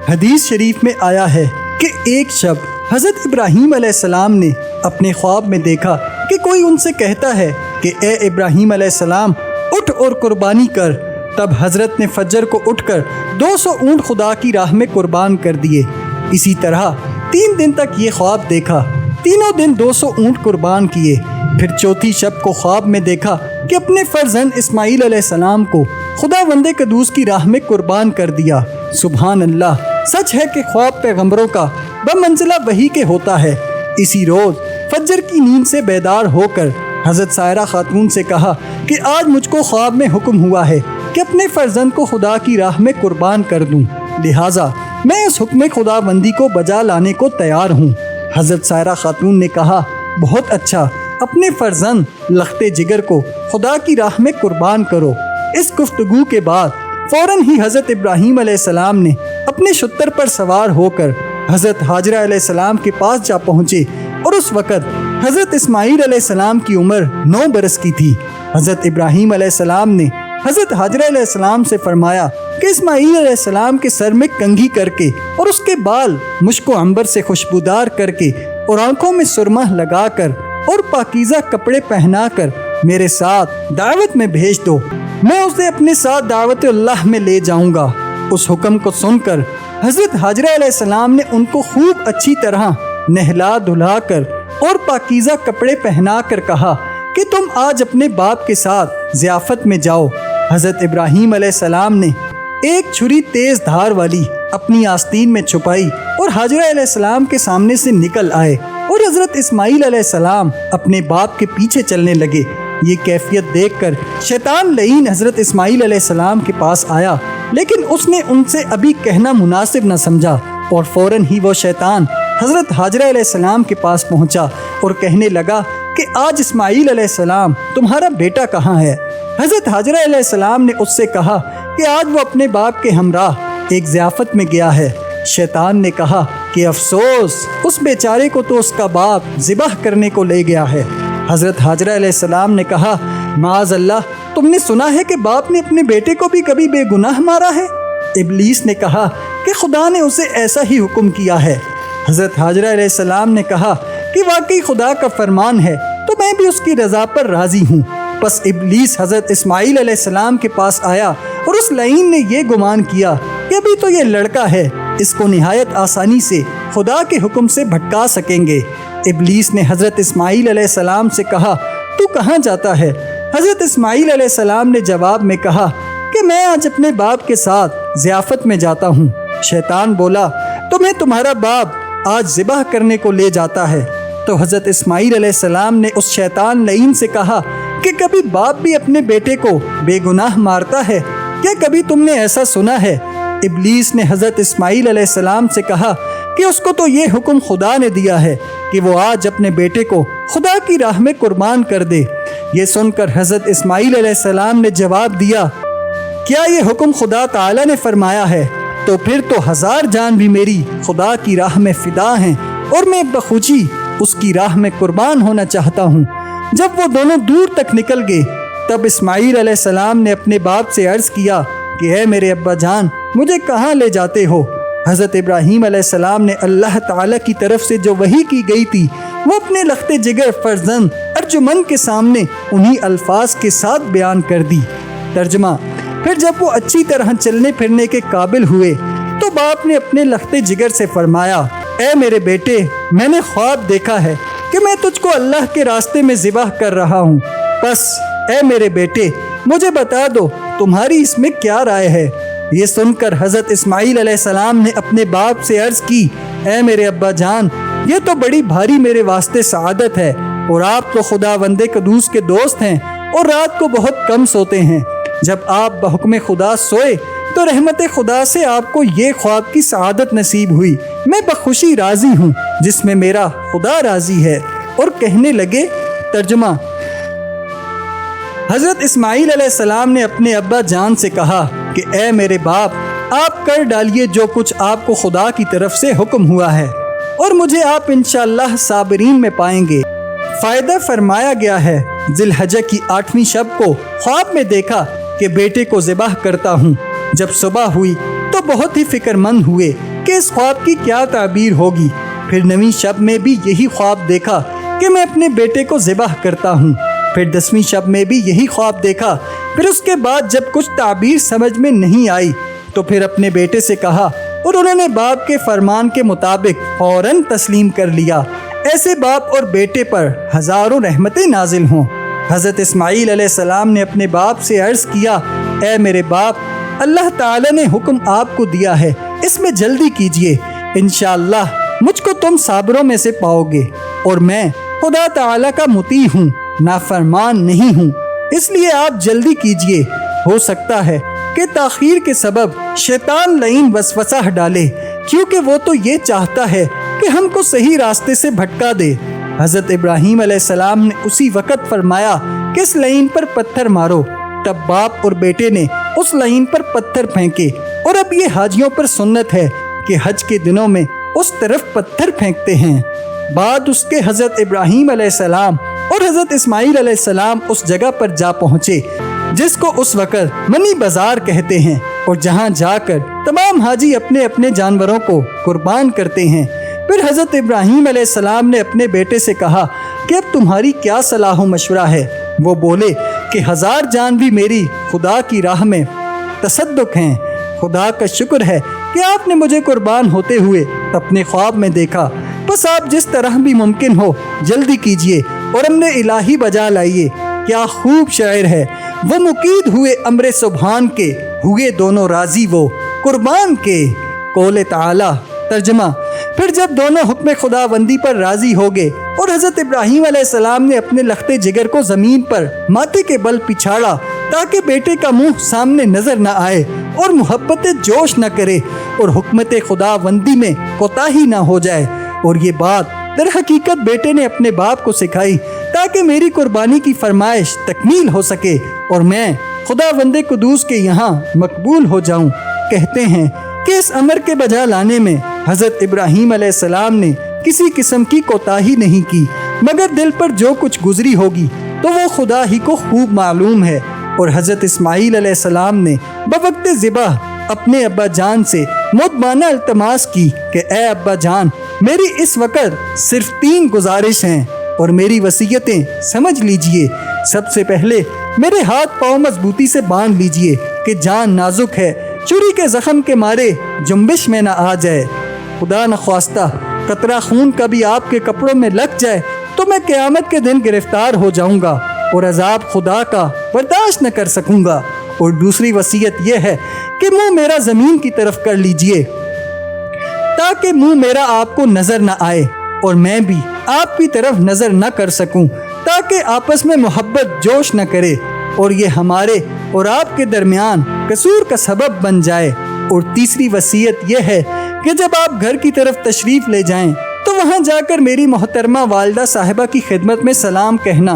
حدیث شریف میں آیا ہے کہ ایک شب حضرت ابراہیم علیہ السلام نے اپنے خواب میں دیکھا کہ کوئی ان سے کہتا ہے کہ اے ابراہیم علیہ السلام اٹھ اور قربانی کر۔ تب حضرت نے فجر کو اٹھ کر 200 اونٹ خدا کی راہ میں قربان کر دیے۔ اسی طرح 3 دن تک یہ خواب دیکھا، تینوں دن 200 اونٹ قربان کیے۔ پھر چوتھی شب کو خواب میں دیکھا کہ اپنے فرزند اسماعیل علیہ السلام کو خداوند قدوس کی راہ میں قربان کر دیا۔ سبحان اللہ، سچ ہے کہ خواب پیغمبروں کا بمنزلہ وحی کے ہوتا ہے۔ اسی روز فجر کی نیند سے بیدار ہو کر حضرت سائرہ خاتون سے کہا کہ آج مجھ کو خواب میں حکم ہوا ہے کہ اپنے فرزند کو خدا کی راہ میں قربان کر دوں، لہٰذا میں اس حکم خداوندی کو بجا لانے کو تیار ہوں۔ حضرت سائرہ خاتون نے کہا بہت اچھا، اپنے فرزند لخت جگر کو خدا کی راہ میں قربان کرو۔ اس گفتگو کے بعد فوراً ہی حضرت ابراہیم علیہ السلام نے اپنے شتر پر سوار ہو کر حضرت حاجرہ علیہ السلام کے پاس جا پہنچے، اور اس وقت حضرت اسماعیل علیہ السلام کی عمر 9 برس کی تھی۔ حضرت ابراہیم علیہ السلام نے حضرت حاجرہ علیہ السلام سے فرمایا کہ اسماعیل علیہ السلام کے سر میں کنگھی کر کے اور اس کے بال مشک و عنبر سے خوشبودار کر کے اور آنکھوں میں سرمہ لگا کر اور پاکیزہ کپڑے پہنا کر میرے ساتھ دعوت میں بھیج دو، میں اسے اپنے ساتھ دعوت اللہ میں لے جاؤں گا۔ اس حکم کو سن کر حضرت حاجرہ علیہ السلام نے ان کو خوب اچھی طرح نہلا دھلا کر اور پاکیزہ کپڑے پہنا کر کہا کہ تم آج اپنے باپ کے ساتھ ضیافت میں جاؤ۔ حضرت ابراہیم علیہ السلام نے ایک چھری تیز دھار والی اپنی آستین میں چھپائی اور حاجرہ علیہ السلام کے سامنے سے نکل آئے، اور حضرت اسماعیل علیہ السلام اپنے باپ کے پیچھے چلنے لگے۔ یہ کیفیت دیکھ کر شیطان لعین حضرت اسماعیل علیہ السلام کے پاس آیا، لیکن اس نے ان سے ابھی کہنا مناسب نہ سمجھا، اور فوراً ہی وہ شیطان حضرت حاجرہ علیہ السلام کے پاس پہنچا اور کہنے لگا کہ آج اسماعیل علیہ السلام تمہارا بیٹا کہاں ہے؟ حضرت حاجرہ علیہ السلام نے اس سے کہا کہ آج وہ اپنے باپ کے ہمراہ ایک ضیافت میں گیا ہے۔ شیطان نے کہا کہ افسوس، اس بیچارے کو تو اس کا باپ ذبح کرنے کو لے گیا ہے۔ حضرت حاجرہ علیہ السلام نے کہا معاذ اللہ، تم نے سنا ہے کہ باپ نے اپنے بیٹے کو بھی کبھی بے گناہ مارا ہے؟ ابلیس نے کہا کہ خدا نے اسے ایسا ہی حکم کیا ہے۔ حضرت حاجرہ علیہ السلام نے کہا کہ واقعی خدا کا فرمان ہے تو میں بھی اس کی رضا پر راضی ہوں۔ پس ابلیس حضرت اسماعیل علیہ السلام کے پاس آیا، اور اس لعین نے یہ گمان کیا کہ ابھی تو یہ لڑکا ہے، اس کو نہایت آسانی سے خدا کے حکم سے بھٹکا سکیں گے۔ ابلیس نے حضرت اسماعیل علیہ السلام سے کہا تو کہاں جاتا ہے؟ حضرت اسماعیل علیہ السلام نے جواب میں کہا کہ میں آج اپنے باپ کے ساتھ ضیافت میں جاتا ہوں۔ شیطان بولا تمہیں تمہارا باپ آج ذبح کرنے کو لے جاتا ہے۔ تو حضرت اسماعیل علیہ السلام نے اس شیطان لعین سے کہا کہ کبھی باپ بھی اپنے بیٹے کو بے گناہ مارتا ہے؟ کیا کبھی تم نے ایسا سنا ہے؟ ابلیس نے حضرت اسماعیل علیہ السلام سے کہا کہ اس کو تو یہ حکم خدا نے دیا ہے کہ وہ آج اپنے بیٹے کو خدا کی راہ میں قربان کر دے۔ یہ سن کر حضرت اسماعیل علیہ السلام نے جواب دیا کیا یہ حکم خدا تعالی نے فرمایا ہے؟ تو پھر تو 1000 جان بھی میری خدا کی راہ میں فدا ہیں، اور میں بخوشی اس کی راہ میں قربان ہونا چاہتا ہوں۔ جب وہ دونوں دور تک نکل گئے، تب اسماعیل علیہ السلام نے اپنے باپ سے عرض کیا کہ اے میرے ابا جان، مجھے کہاں لے جاتے ہو؟ حضرت ابراہیم علیہ السلام نے اللہ تعالیٰ کی طرف سے جو وحی کی گئی تھی وہ اپنے لخت جگر فرزند ارجمند کے سامنے انہی الفاظ کے ساتھ بیان کر دی۔ ترجمہ: پھر جب وہ اچھی طرح چلنے پھرنے کے قابل ہوئے تو باپ نے اپنے لخت جگر سے فرمایا اے میرے بیٹے، میں نے خواب دیکھا ہے کہ میں تجھ کو اللہ کے راستے میں ذبح کر رہا ہوں، بس اے میرے بیٹے مجھے بتا دو تمہاری اس میں کیا رائے ہے؟ یہ سن کر حضرت اسماعیل علیہ السلام نے اپنے باپ سے عرض کی اے میرے ابا جان، یہ تو بڑی بھاری میرے واسطے سعادت ہے، اور آپ تو خداوند قدوس کے دوست ہیں اور رات کو بہت کم سوتے ہیں۔ جب آپ بحکم خدا سوئے تو رحمت خدا سے آپ کو یہ خواب کی سعادت نصیب ہوئی، میں بخوشی راضی ہوں جس میں میرا خدا راضی ہے۔ اور کہنے لگے، ترجمہ: حضرت اسماعیل علیہ السلام نے اپنے ابا جان سے کہا کہ اے میرے باپ، آپ کر ڈالیے جو کچھ آپ کو خدا کی طرف سے حکم ہوا ہے، اور مجھے آپ انشاءاللہ صابرین میں پائیں گے۔ فائدہ فرمایا گیا ہے ذی الحجہ کی 8ویں شب کو خواب میں دیکھا کہ بیٹے کو ذبح کرتا ہوں۔ جب صبح ہوئی تو بہت ہی فکر مند ہوئے کہ اس خواب کی کیا تعبیر ہوگی۔ پھر 9ویں شب میں بھی یہی خواب دیکھا کہ میں اپنے بیٹے کو ذبح کرتا ہوں۔ پھر 10ویں شب میں بھی یہی خواب دیکھا۔ پھر اس کے بعد جب کچھ تعبیر سمجھ میں نہیں آئی تو پھر اپنے بیٹے سے کہا اور انہوں نے باپ کے فرمان کے مطابق فوراً تسلیم کر لیا۔ ایسے باپ اور بیٹے پر ہزاروں رحمتیں نازل ہوں۔ حضرت اسماعیل علیہ السلام نے اپنے باپ سے عرض کیا، اے میرے باپ، اللہ تعالیٰ نے حکم آپ کو دیا ہے، اس میں جلدی کیجئے، انشاءاللہ مجھ کو تم صابروں میں سے پاؤ گے، اور میں خدا تعالیٰ کا مطیع ہوں، نافرمان نہیں ہوں، اس لیے آپ جلدی کیجئے۔ ہو سکتا ہے کہ تاخیر کے سبب شیطان لعین وسوسہ ڈالے، کیونکہ وہ تو یہ چاہتا ہے کہ ہم کو صحیح راستے سے بھٹکا دے۔ حضرت ابراہیم علیہ السلام نے اسی وقت فرمایا کہ اس لعین پر پتھر مارو۔ تب باپ اور بیٹے نے اس لعین پر پتھر پھینکے، اور اب یہ حاجیوں پر سنت ہے کہ حج کے دنوں میں اس طرف پتھر پھینکتے ہیں۔ بعد اس کے حضرت ابراہیم علیہ السلام اور حضرت اسماعیل علیہ السلام اس جگہ پر جا پہنچے جس کو اس وقت منی بازار کہتے ہیں، اور جہاں جا کر تمام حاجی اپنے اپنے جانوروں کو قربان کرتے ہیں۔ پھر حضرت ابراہیم علیہ السلام نے اپنے بیٹے سے کہا کہ اب تمہاری کیا صلاح و مشورہ ہے؟ وہ بولے کہ 1000 جان بھی میری خدا کی راہ میں تصدق ہیں۔ خدا کا شکر ہے کہ آپ نے مجھے قربان ہوتے ہوئے اپنے خواب میں دیکھا، بس آپ جس طرح بھی ممکن ہو جلدی کیجئے اور امر الہی بجا لائیے۔ کیا خوب شاعر ہے، وہ مقید ہوئے امر سبحان کے، ہوئے دونوں راضی وہ قربان کے۔ قول تعالی۔ ترجمہ: پھر جب دونوں حکم خدا بندی پر راضی ہو گئے اور حضرت ابراہیم علیہ السلام نے اپنے لخت جگر کو زمین پر ماتھے کے بل پچھاڑا تاکہ بیٹے کا منہ سامنے نظر نہ آئے اور محبت جوش نہ کرے اور حکمت خدا بندی میں کوتاہی نہ ہو جائے، اور یہ بات در حقیقت بیٹے نے اپنے باپ کو سکھائی تاکہ میری قربانی کی فرمائش تکمیل ہو سکے اور میں خدا بند قدوس کے یہاں مقبول ہو جاؤں۔ کہتے ہیں کہ اس امر کے بجا لانے میں حضرت ابراہیم علیہ السلام نے کسی قسم کی کوتاہی نہیں کی، مگر دل پر جو کچھ گزری ہوگی تو وہ خدا ہی کو خوب معلوم ہے۔ اور حضرت اسماعیل علیہ السلام نے بوقت ذبح اپنے ابا جان سے مدبانہ التماس کی کہ اے ابا جان، میری اس وقت صرف 3 گزارش ہیں اور میری وصیتیں سمجھ لیجئے۔ سب سے پہلے میرے ہاتھ پاؤں مضبوطی سے باندھ لیجئے کہ جان نازک ہے، چھری کے زخم کے مارے جنبش میں نہ آ جائے۔ خدا نخواستہ قطرہ خون کا بھی آپ کے کپڑوں میں لگ جائے تو میں قیامت کے دن گرفتار ہو جاؤں گا اور عذاب خدا کا برداشت نہ کر سکوں گا۔ اور دوسری وصیت یہ ہے کہ منہ میرا زمین کی طرف کر لیجئے تاکہ منہ میرا آپ کو نظر نہ آئے اور میں بھی آپ کی طرف نظر نہ کر سکوں، تاکہ آپس میں محبت جوش نہ کرے اور یہ ہمارے اور آپ کے درمیان قصور کا سبب بن جائے۔ اور تیسری وصیت یہ ہے کہ جب آپ گھر کی طرف تشریف لے جائیں تو وہاں جا کر میری محترمہ والدہ صاحبہ کی خدمت میں سلام کہنا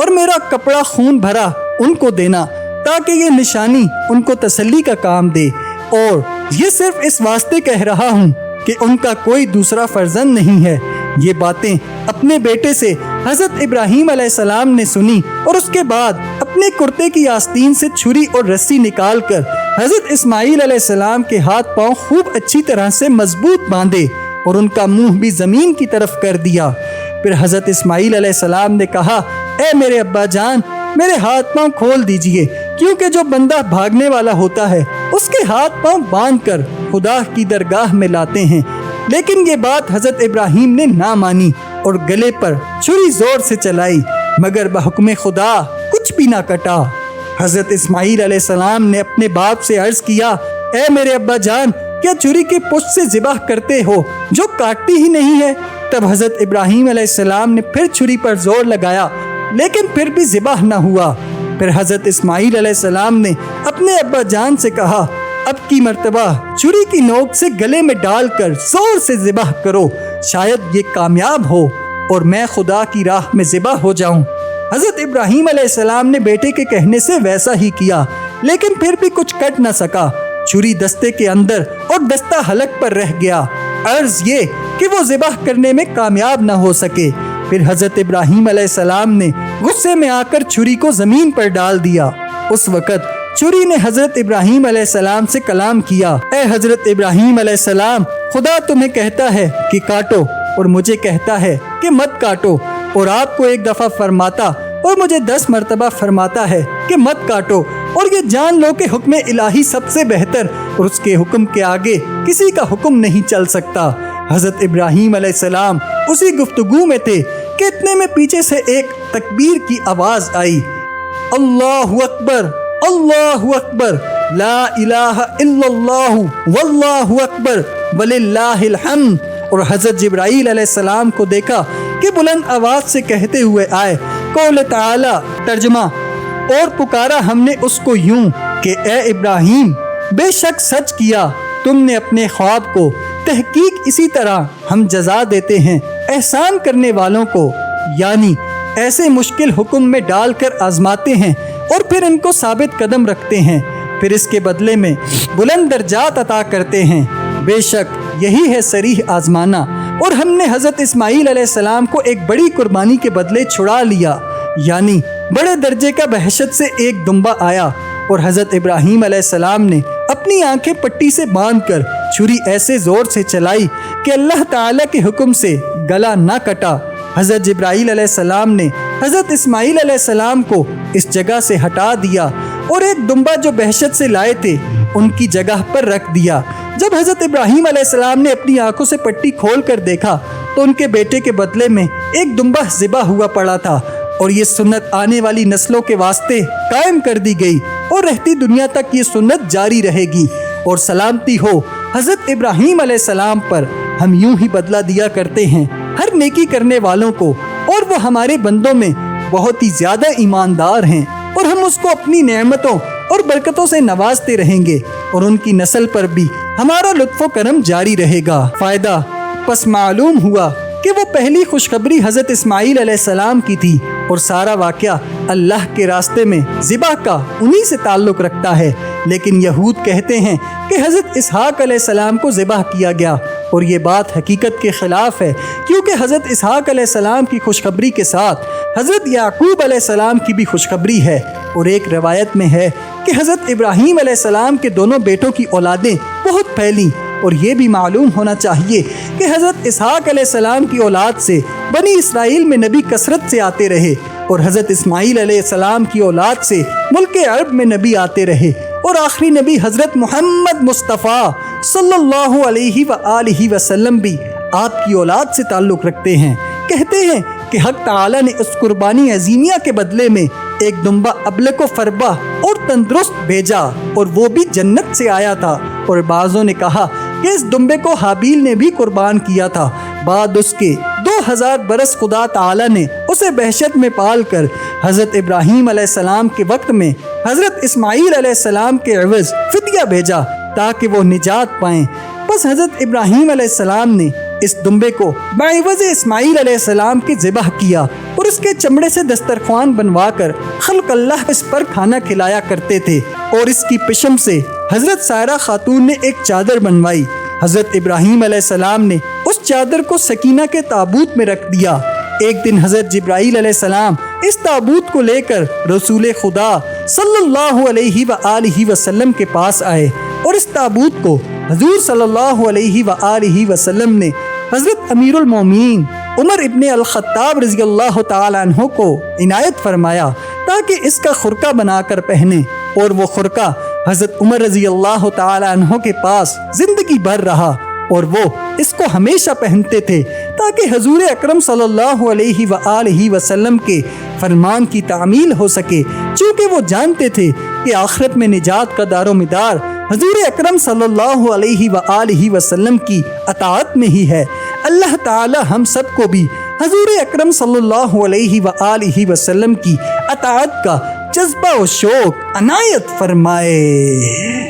اور میرا کپڑا خون بھرا ان کو دینا تاکہ یہ نشانی ان کو تسلی کا کام دے، اور یہ صرف اس واسطے کہہ رہا ہوں کہ ان کا کوئی دوسرا فرزند نہیں ہے۔ یہ باتیں اپنے بیٹے سے حضرت ابراہیم علیہ السلام نے سنی اور اس کے بعد اپنے کرتے کی آستین سے چھری اور رسی نکال کر حضرت اسماعیل علیہ السلام کے ہاتھ پاؤں خوب اچھی طرح سے مضبوط باندھے اور ان کا منہ بھی زمین کی طرف کر دیا۔ پھر حضرت اسماعیل علیہ السلام نے کہا، اے میرے ابا جان، میرے ہاتھ پاؤں کھول دیجئے، کیونکہ جو بندہ بھاگنے والا ہوتا ہے اس کے ہاتھ پاؤں باندھ کر خدا کی درگاہ میں لاتے ہیں۔ لیکن یہ بات حضرت ابراہیم نے نہ مانی اور گلے پر چھری زور سے چلائی، مگر بحکم خدا کچھ بھی نہ کٹا۔ حضرت اسماعیل علیہ السلام نے اپنے باپ سے عرض کیا، اے میرے ابا جان، کیا چھری کے پشت سے ذبح کرتے ہو جو کاٹتی ہی نہیں ہے؟ تب حضرت ابراہیم علیہ السلام نے پھر چھری پر زور لگایا، لیکن پھر بھی ذبح نہ ہوا۔ پھر حضرت اسماعیل علیہ السلام نے اپنے ابا جان سے کہا، اب کی مرتبہ چھری کی نوک سے گلے میں ڈال کر زور سے ذبح کرو، شاید یہ کامیاب ہو اور میں خدا کی راہ میں ذبح ہو جاؤں۔ حضرت ابراہیم علیہ السلام نے بیٹے کے کہنے سے ویسا ہی کیا، لیکن پھر بھی کچھ کٹ نہ سکا۔ چھری دستے کے اندر اور دستہ حلق پر رہ گیا، عرض یہ کہ وہ ذبح کرنے میں کامیاب نہ ہو سکے۔ پھر حضرت ابراہیم علیہ السلام نے غصے میں آ کر چھری کو زمین پر ڈال دیا۔ اس وقت چھری نے حضرت ابراہیم علیہ السلام سے کلام کیا، اے حضرت ابراہیم علیہ السلام، خدا تمہیں کہتا ہے کہ کاٹو اور مجھے کہتا ہے کہ مت کاٹو، اور آپ کو ایک دفعہ فرماتا اور مجھے 10 مرتبہ فرماتا ہے کہ مت کاٹو، اور یہ جان لو کہ حکم الہی سب سے بہتر اور اس کے حکم کے آگے کسی کا حکم نہیں چل سکتا۔ حضرت ابراہیم علیہ السلام اسی گفتگو میں تھے کہ اتنے میں پیچھے سے ایک تکبیر کی آواز آئی، اللہ اکبر اللہ اکبر لا الہ الا اللہ واللہ اکبر وللہ الحمد، اور حضرت جبرائیل علیہ السلام کو دیکھا کہ بلند آواز سے کہتے ہوئے آئے، قول تعالی ترجمہ، اور پکارا ہم نے اس کو یوں کہ اے ابراہیم، بے شک سچ کیا تم نے اپنے خواب کو، تحقیق اسی طرح ہم جزا دیتے ہیں احسان کرنے والوں کو، یعنی ایسے مشکل حکم میں ڈال کر آزماتے ہیں اور پھر ان کو ثابت قدم رکھتے ہیں، پھر اس کے بدلے میں بلند درجات عطا کرتے ہیں، بے شک یہی ہے صریح آزمانا۔ اور ہم نے حضرت اسماعیل علیہ السلام کو ایک بڑی قربانی کے بدلے چھڑا لیا، یعنی بڑے درجے کا بحشت سے ایک دمبا آیا، اور حضرت ابراہیم علیہ السلام نے اپنی آنکھیں پٹی سے باندھ کر چھری ایسے زور سے چلائی کہ اللہ تعالیٰ کے حکم سے گلا نہ کٹا۔ حضرت جبرائیل علیہ السلام نے حضرت اسماعیل علیہ السلام کو اس جگہ سے ہٹا دیا اور ایک دمبا جو بحشت سے لائے تھے ان کی جگہ پر رکھ دیا۔ جب حضرت ابراہیم علیہ السلام نے اپنی آنکھوں سے پٹی کھول کر دیکھا تو ان کے بیٹے کے بدلے میں ایک دمبا ذبح ہوا پڑا تھا، اور یہ سنت آنے والی نسلوں کے واسطے قائم کر دی گئی، اور رہتی دنیا تک یہ سنت جاری رہے گی۔ اور سلامتی ہو حضرت ابراہیم علیہ السلام پر، ہم یوں ہی بدلہ دیا کرتے ہیں ہر نیکی کرنے والوں کو، اور وہ ہمارے بندوں میں بہت ہی زیادہ ایماندار ہیں، اور ہم اس کو اپنی نعمتوں اور برکتوں سے نوازتے رہیں گے، اور ان کی نسل پر بھی ہمارا لطف و کرم جاری رہے گا۔ فائدہ، پس معلوم ہوا کہ وہ پہلی خوشخبری حضرت اسماعیل علیہ السلام کی تھی، اور سارا واقعہ اللہ کے راستے میں ذبح کا انہی سے تعلق رکھتا ہے، لیکن یہود کہتے ہیں کہ حضرت اسحاق علیہ السلام کو ذبح کیا گیا، اور یہ بات حقیقت کے خلاف ہے، کیونکہ حضرت اسحاق علیہ السلام کی خوشخبری کے ساتھ حضرت یعقوب علیہ السلام کی بھی خوشخبری ہے، اور ایک روایت میں ہے کہ حضرت ابراہیم علیہ السلام کے دونوں بیٹوں کی اولادیں بہت پھیلیں، اور یہ بھی معلوم ہونا چاہیے کہ حضرت اسحاق علیہ السلام کی اولاد سے بنی اسرائیل میں نبی کثرت سے آتے رہے، اور حضرت اسماعیل علیہ السلام کی اولاد سے ملک عرب میں نبی آتے رہے، اور آخری نبی حضرت محمد مصطفیٰ صلی اللہ علیہ وآلہ وسلم بھی آپ کی اولاد سے تعلق رکھتے ہیں۔ کہتے ہیں کہ حق تعالی نے اس قربانی عظیمیہ کے بدلے میں ایک دمبا ابلق و فربا اور تندرست بھیجا، اور وہ بھی جنت سے آیا تھا، اور بعضوں نے کہا کہ اس دمبے کو حابیل نے بھی قربان کیا تھا۔ بعد اس کے 2000 برس خدا تعالی نے اسے بحشت میں پال کر حضرت ابراہیم علیہ السلام کے وقت میں حضرت اسماعیل علیہ السلام کے عوض فدیہ بھیجا تاکہ وہ نجات پائیں۔ بس حضرت ابراہیم علیہ السلام نے اس دمبے کو بعوض اسماعیل علیہ السلام کی ذبح کیا، اور اس کے چمڑے سے دسترخوان بنوا کر خلق اللہ اس پر کھانا کھلایا کرتے تھے، اور اس کی پشم سے حضرت سارہ خاتون نے ایک چادر بنوائی۔ حضرت ابراہیم علیہ السلام نے اس چادر کو سکینہ کے تابوت میں رکھ دیا۔ ایک دن حضرت جبرائیل علیہ السلام اس تابوت کو لے کر رسول خدا صلی اللہ علیہ وآلہ وسلم کے پاس آئے، اور اس تابوت کو حضور صلی اللہ علیہ وآلہ وسلم نے حضرت امیر المومنین عمر ابن الخطاب رضی اللہ تعالی عنہ کو عنایت فرمایا تاکہ اس کا خرقہ بنا کر پہنے، اور وہ خرقہ حضرت عمر رضی اللہ تعالی عنہ کے پاس زندگی بھر رہا، اور وہ اس کو ہمیشہ پہنتے تھے تاکہ حضور اکرم صلی اللہ علیہ وآلہ وسلم کے فرمان کی تعمیل ہو سکے، چونکہ وہ جانتے تھے کہ آخرت میں نجات کا دار و مدار حضور اکرم صلی اللہ علیہ وآلہ وسلم کی اطاعت میں ہی ہے۔ اللہ تعالی ہم سب کو بھی حضور اکرم صلی اللہ علیہ وآلہ وسلم کی اطاعت کا جذبہ و شوق عنایت فرمائے۔